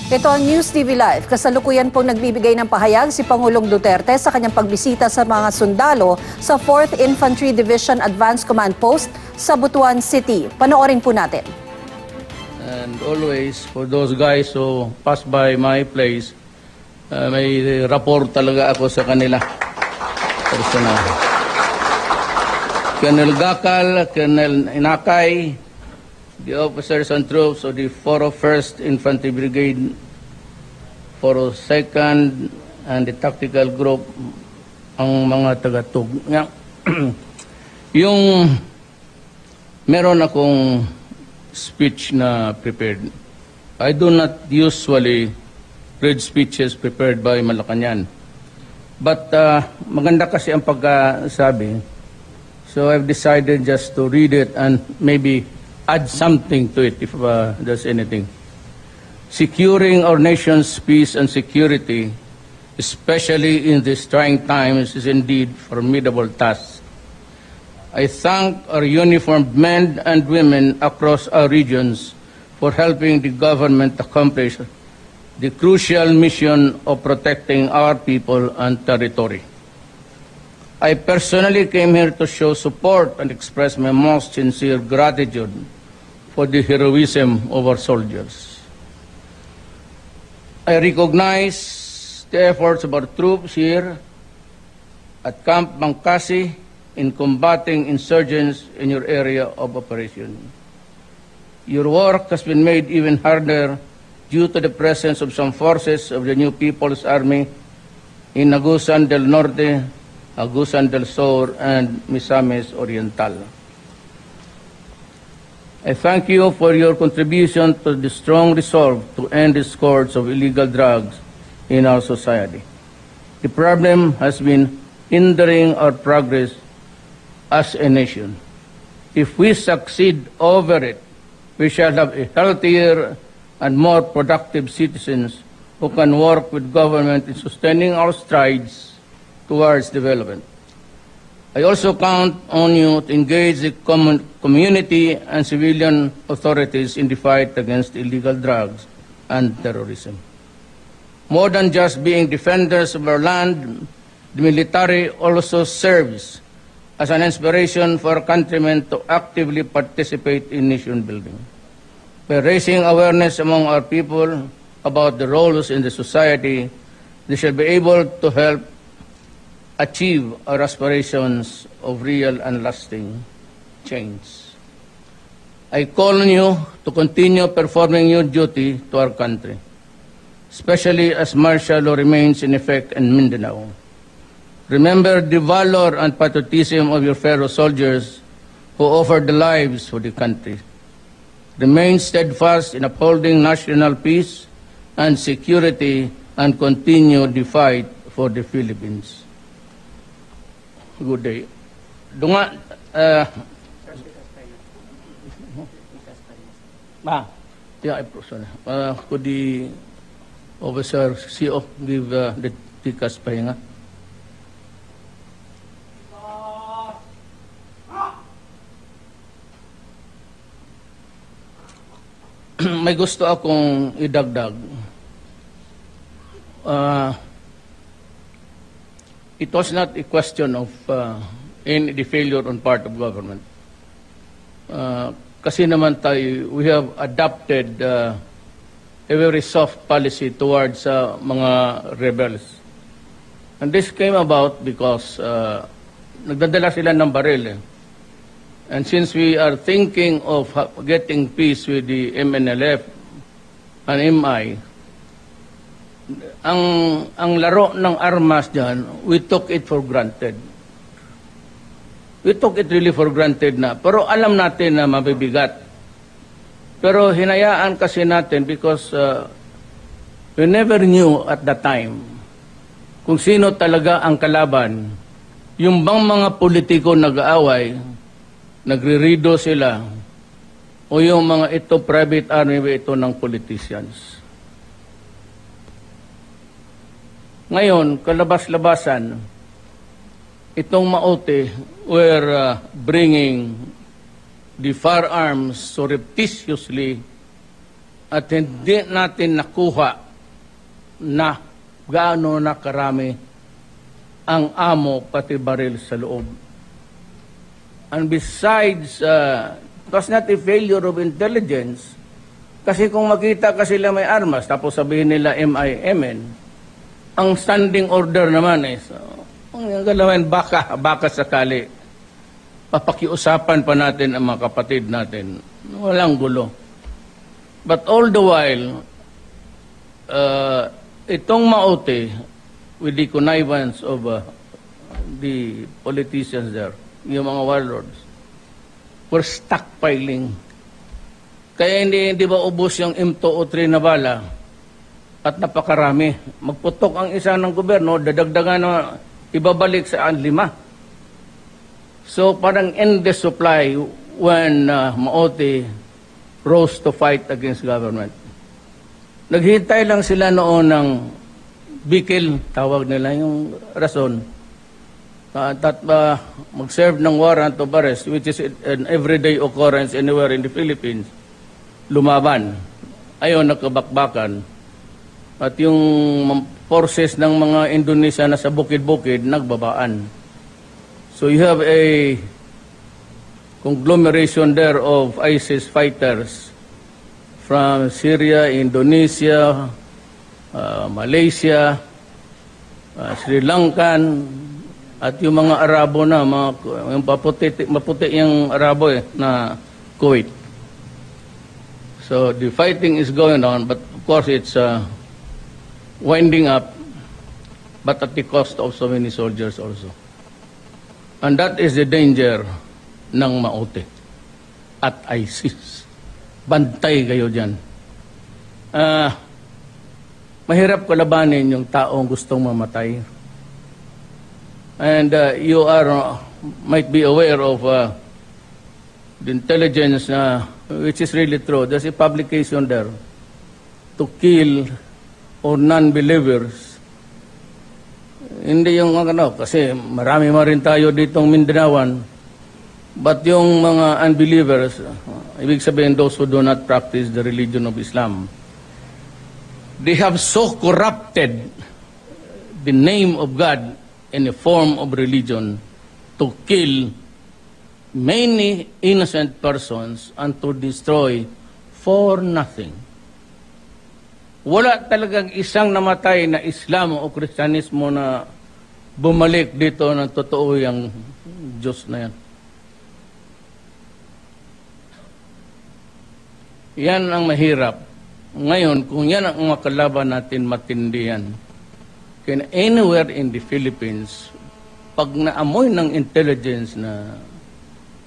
Ito ang News TV Live. Kasalukuyan pong nagbibigay ng pahayag si Pangulong Duterte sa kanyang pagbisita sa mga sundalo sa 4th Infantry Division Advanced Command Post sa Butuan City. Panoorin po natin. And always, for those guys who pass by my place, may rapport talaga ako sa kanila. Personal. Colonel Gakal, Colonel Inakay, the officers and troops of the 401st Infantry Brigade, 402nd, and the tactical group, ang mga tagatug. Yung meron akong speech na prepared. I do not usually read speeches prepared by Malacanang. But maganda kasi ang pagkasabi. So I've decided just to read it and maybe add something to it if there's anything. Securing our nation's peace and security, especially in these trying times, is indeed a formidable task. I thank our uniformed men and women across our regions for helping the government accomplish the crucial mission of protecting our people and territory. I personally came here to show support and express my most sincere gratitude for the heroism of our soldiers. I recognize the efforts of our troops here at Camp Bangkasi in combating insurgents in your area of operation. Your work has been made even harder due to the presence of some forces of the new People's Army in Agusan del Norte, Agusan del Sur, and Misamis Oriental. I thank you for your contribution to the strong resolve to end the scourge of illegal drugs in our society. The problem has been hindering our progress as a nation. If we succeed over it, we shall have a healthier and more productive citizens who can work with government in sustaining our strides towards development. I also count on you to engage the community and civilian authorities in the fight against illegal drugs and terrorism. More than just being defenders of our land, the military also serves as an inspiration for our countrymen to actively participate in nation building. By raising awareness among our people about the roles in the society, they shall be able to help achieve our aspirations of real and lasting change. I call on you to continue performing your duty to our country, especially as martial law remains in effect in Mindanao. Remember the valor and patriotism of your fellow soldiers who offered their lives for the country. Remain steadfast in upholding national peace and security and continue the fight for the Philippines. Good day. Dunga, could the officer CO give the tikas pahinga? May gusto akong idagdag. It was not a question of any failure on part of government. Kasi naman tayo, we have adopted a very soft policy towards mga rebels. And this came about because nagdadala sila ng baril. And since we are thinking of getting peace with the MNLF and MI, ang laro ng armas dyan, we took it for granted. We took it really for granted na. Pero alam natin na mabibigat. Pero hinayaan kasi natin because we never knew at the time kung sino talaga ang kalaban. Yung bang mga politiko nag-aaway, nagre-rido sila, o yung mga ito private army, ito ng politicians. Ngayon, kalabas-labasan, itong Maote were bringing the firearms surreptitiously at hindi natin nakuha na gaano na karami ang amo pati baril sa loob. And besides, it was not a failure of intelligence, kasi kung makita ka sila may armas, tapos sabihin nila MIMN, ang standing order naman is, ang galawin, baka sakali. Papakiusapan pa natin ang mga kapatid natin. Walang gulo. But all the while, itong Maote, with the connivance of the politicians there, yung mga warlords, were stockpiling. Kaya hindi ba ubos yung M203 na bala at napakarami. Magputok ang isa ng gobyerno, dadagdagan na ibabalik sa 5. So parang endless supply when Maote rose to fight against government. Naghintay lang sila noon ng bikil, tawag nila yung rason, that mag-serve ng warrant of arrest, which is an everyday occurrence anywhere in the Philippines, lumaban. Ayaw, nagkabakbakan. At yung forces ng mga Indonesia na sa bukid-bukid, nagbabaan. So you have a conglomeration there of ISIS fighters from Syria, Indonesia, Malaysia, Sri Lankan, at yung mga Arabo na, yung maputi yung Arabo na Kuwait. So the fighting is going on, but of course it's winding up, but at the cost of so many soldiers also. And that is the danger ng Maote at ISIS. Bantay kayo dyan. Mahirap kalabanin yung taong gustong mamatay. And you might be aware of the intelligence which is really true. There's a publication there to kill or non-believers. Hindi yung kasi marami rin tayo ditong Mindanaoan. But yung mga unbelievers, ibig sabihin those who do not practice the religion of Islam, they have so corrupted the name of God in a form of religion to kill many innocent persons and to destroy for nothing. Wala talagang isang namatay na Islam o Kristyanismo na bumalik dito ng totoo yung Diyos na yan. Yan ang mahirap. Ngayon, kung yan ang mga kalaban natin, matindi yan. Kaya anywhere in the Philippines, pag naamoy ng intelligence na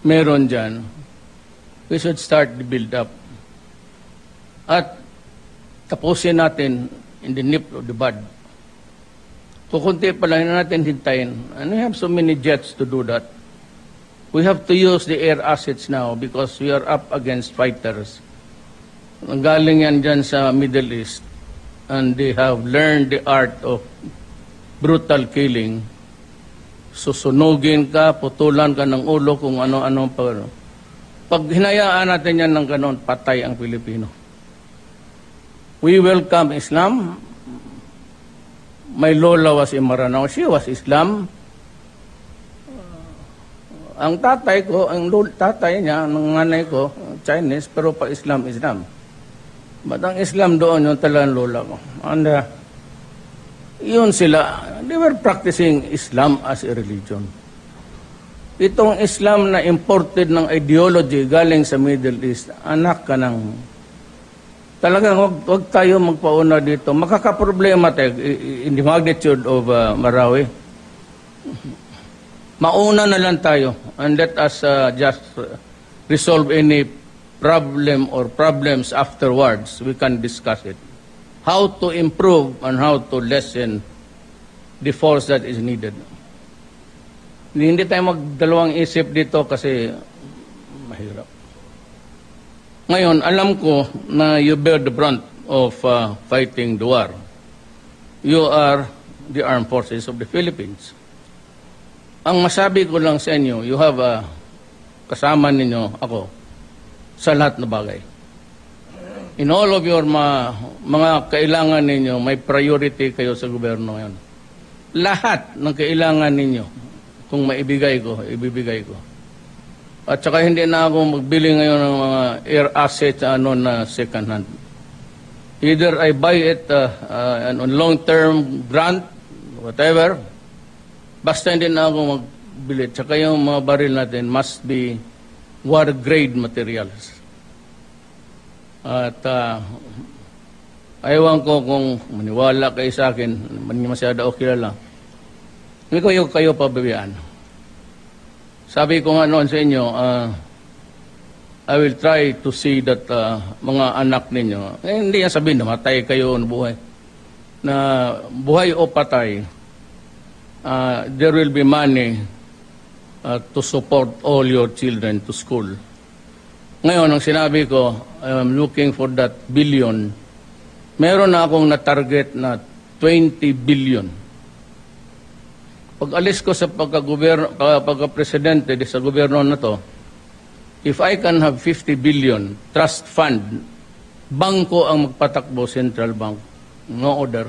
meron dyan, we should start the build-up. At tapusin natin in the nip of the bud. Kukunti pa lang natin hintayin. And we have so many jets to do that. We have to use the air assets now because we are up against fighters. Galing yan dyan sa Middle East. And they have learned the art of brutal killing. Susunugin ka, putulan ka ng ulo kung ano-ano pa. Pag hinayaan natin yan ng ganon, patay ang Pilipino. We welcome Islam. My lola was in Maranao. She was Islam. Ang tatay ko, tatay niya, ang nanay ko, Chinese, pero pa Islam. But ang Islam doon, yung talagang lola ko. And yun sila, they were practicing Islam as a religion. Itong Islam na imported ng ideology galing sa Middle East, anak ka ng... Talagang wag tayo magpauna dito. Makakaproblema tayo in the magnitude of Marawi. Mauna na lang tayo and let us just resolve any problem or problems afterwards. We can discuss it. How to improve and how to lessen the force that is needed. Hindi tayo magdalawang isip dito kasi mahirap. Ngayon, alam ko na you bear the brunt of fighting the war. You are the armed forces of the Philippines. Ang masabi ko lang sa inyo, you have kasama ninyo ako sa lahat na bagay. in all of your mga kailangan ninyo, may priority kayo sa gobyerno ngayon. Lahat ng kailangan ninyo, kung maibigay ko, ibibigay ko. At saka hindi na ako magbili ngayon ng mga air assets na second hand. Either I buy it on long-term grant, whatever, basta hindi na ako magbili. At saka yung mga baril natin must be war-grade materials. At ayawan ko kung maniwala kayo sa akin, hindi masyado o kilala. Hindi kayo pabayaan. Sabi ko nga noon sa inyo, I will try to see that mga anak ninyo, hindi yan sabihin na matay kayo na buhay. Na buhay o patay, there will be money to support all your children to school. Ngayon, ang sinabi ko, I'm looking for that billion. Meron na akong na-target na 20 billion. Pag alis ko sa pagka-presidente sa gobyerno na to, if I can have 50 billion trust fund, bangko ang magpatakbo, central bank, no order.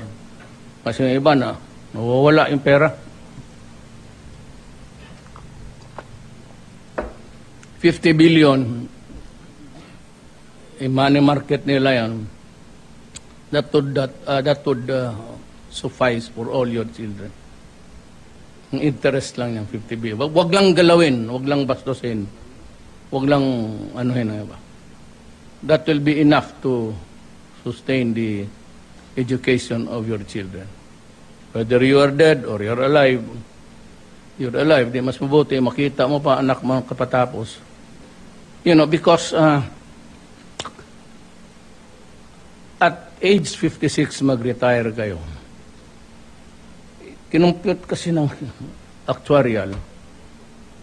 Kasi yung iba na, nawawala yung pera. 50 billion, money market nila yan, that would suffice for all your children. Ang interest lang yan, 50 billion. Wag lang galawin, wag lang bastusin, wag lang anuhin na iba. That will be enough to sustain the education of your children. Whether you are dead or you're alive, di mas mabuti, makita mo pa anak mo kapatapos. You know, because at age 56 mag-retire kayo. Kinumpute kasi ng actuarial,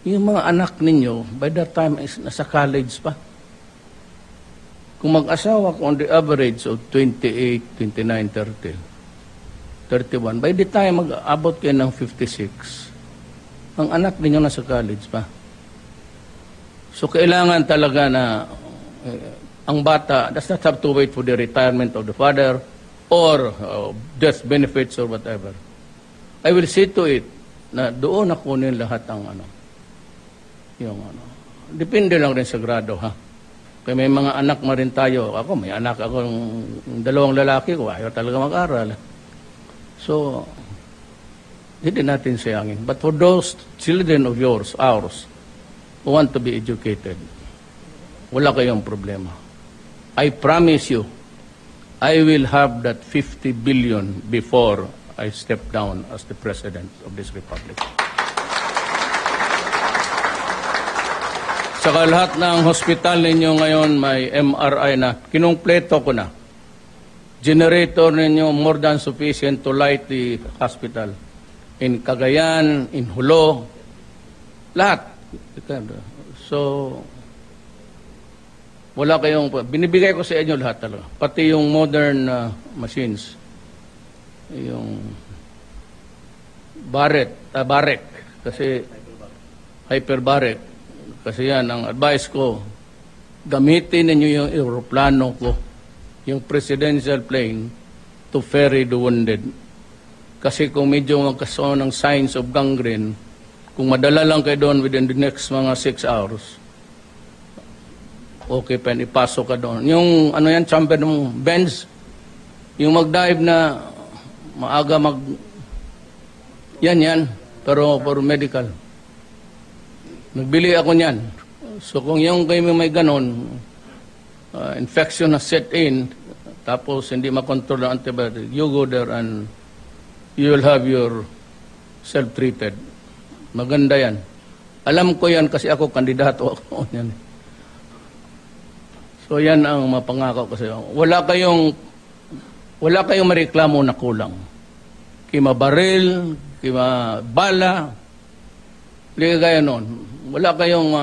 yung mga anak ninyo, by that time, is nasa college pa. Kung mag-asawa ko on the average of 28, 29, 30, 31, by the time mag-abot kayo ng 56, ang anak ninyo nasa college pa. So, kailangan talaga na ang bata does not have to wait for the retirement of the father or death benefits or whatever. I will see to it na doon na kunin lahat ang Depende lang rin sa grado, ha? Kaya may mga anak mo rin tayo. Ako, may anak ako, dalawang lalaki ko, ayaw talaga mag-aral. So, hindi natin sayangin. But for those children of yours, ours, who want to be educated, wala kayong problema. I promise you, I will have that 50 billion before I step down as the President of this Republic. Saka lahat ng hospital ninyo ngayon may MRI na, kinumpleto ko na. Generator ninyo more than sufficient to light the hospital. In Cagayan, in Hulo, lahat. So, wala kayong, binibigay ko sa inyo lahat talaga. Pati yung modern machines. Yung barrett, kasi hyperbaric. Kasi yan, ang advice ko, gamitin ninyo yung aeroplano ko, yung presidential plane, to ferry the wounded. Kasi kung medyo magkaso ng signs of gangrene, kung madala lang kayo doon within the next mga 6 hours, okay pa, ipasok ka doon. Yung, chamber ng bench, yung mag-dive na maaga yan, pero for medical. Nagbili ako niyan. So kung yung kayo may ganon, infection na set in, tapos hindi makontrol ng antibiotic, you go there and you will have your self-treated. Maganda yan. Alam ko yan kasi ako, kandidato ako yan. So yan ang mapangako ko sa iyo. Wala kayong mareklamo na kulang. Kima baril, kima bala, hindi kaya noon. Wala kayong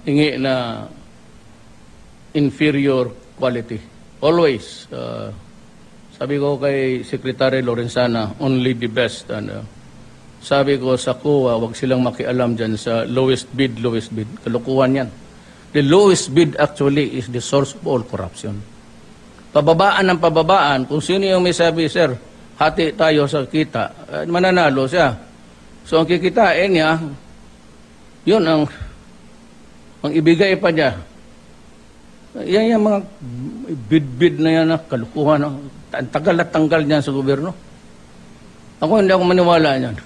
hingi na inferior quality. Always. Sabi ko kay Secretary Lorenzana, only the best. And, sabi ko sa COA, wag silang makialam dyan sa lowest bid. Kalukuhan yan. The lowest bid actually is the source of all corruption. Pababaan ng pababaan, kung sino yung may sabi, sir, hati tayo sa kita, mananalo siya. So ang kikitain niya, yun ang ibigay pa niya. Yan yung mga bid-bid na yan, kalukuhan. Ang tagal at tanggal niyan sa gobyerno. Ako hindi ako maniwala niyan.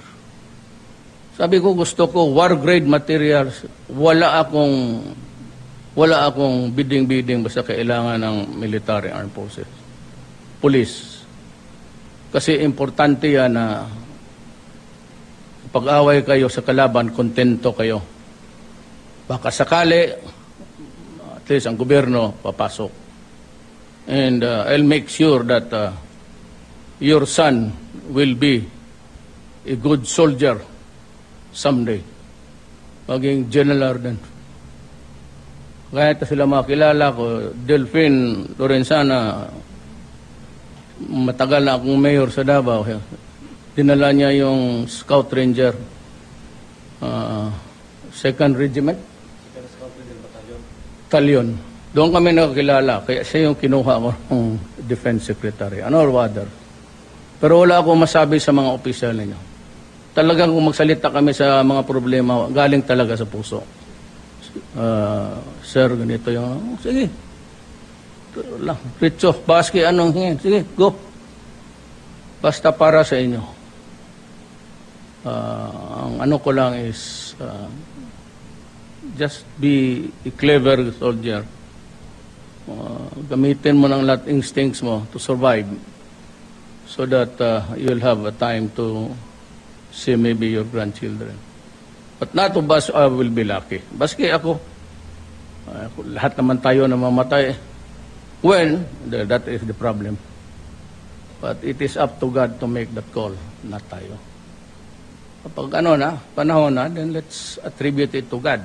Sabi ko, gusto ko war-grade materials. Wala akong bidding-bidding basta kailangan ng military armed forces. Police. Kasi importante yan na pag-away kayo sa kalaban, kontento kayo. Baka sakali, at least ang gobyerno papasok. And I'll make sure that your son will be a good soldier someday. Maging general din. Kaya sila makilala ko, Delphine Lorenzana, matagal na akong mayor sa Davao. Dinala niya yung Scout Ranger, 2nd Regiment? Battalion. Doon kami nakakilala, kaya siya yung kinuha ko ng Defense Secretary, and all other. Pero wala akong masabi sa mga opisyal ninyo. Talagang kung magsalita kami sa mga problema, galing talaga sa puso. Sir, ganito yung, sige. Richo, Baski, anong hingin? Sige, go. Basta para sa inyo. Ang ano ko lang is, just be a clever soldier. Gamitin mo ng lahat instincts mo to survive so that you'll have a time to see maybe your grandchildren. But not of us will be lucky. Baski ako, lahat naman tayo na mamatay. When, that is the problem. But it is up to God to make that call, not tayo. Kapag panahon na, then let's attribute it to God.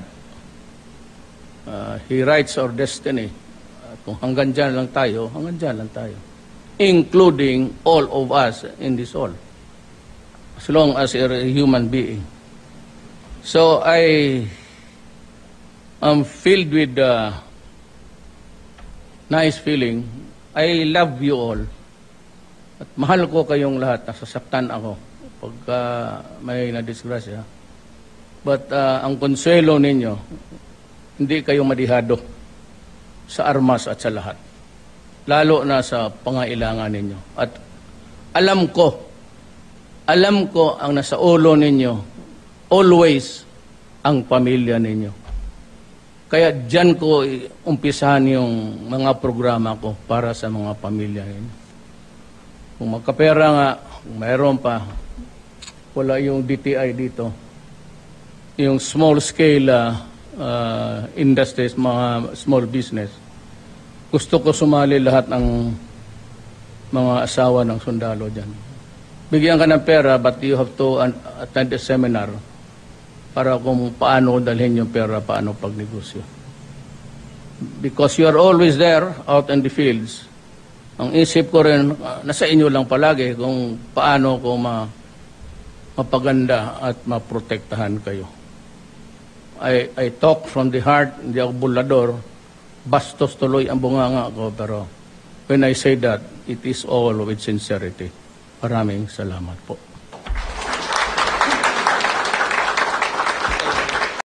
He writes our destiny. Kung hanggang dyan lang tayo, hanggang dyan lang tayo. Including all of us in this all. As long as you're a human being. So I am filled with nice feeling. I love you all. At mahal ko kayong lahat. Nasasaktan ako pagka may nadisgrasya. But ang konsuelo ninyo, hindi kayo madihado sa armas at sa lahat. Lalo na sa pangailangan ninyo. At alam ko ang nasa ulo ninyo, always ang pamilya ninyo. Kaya dyan ko umpisahan yung mga programa ko para sa mga pamilya ninyo. Kung magkapera nga, kung mayroon pa, wala yung DTI dito. Yung small scale industries, mga small business. Gusto ko sumali lahat ng mga asawa ng sundalo dyan. Bigyan ka ng pera, but you have to attend a seminar para kung paano dalhin yung pera, paano pagnegosyo. Because you are always there, out in the fields. Ang isip ko rin, nasa inyo lang palagi kung paano ko mapaganda at maprotektahan kayo. I talk from the heart, hindi ako bulador. Bastos tuloy ang bunganga ko, pero when I say that, it is all with sincerity. Maraming salamat po.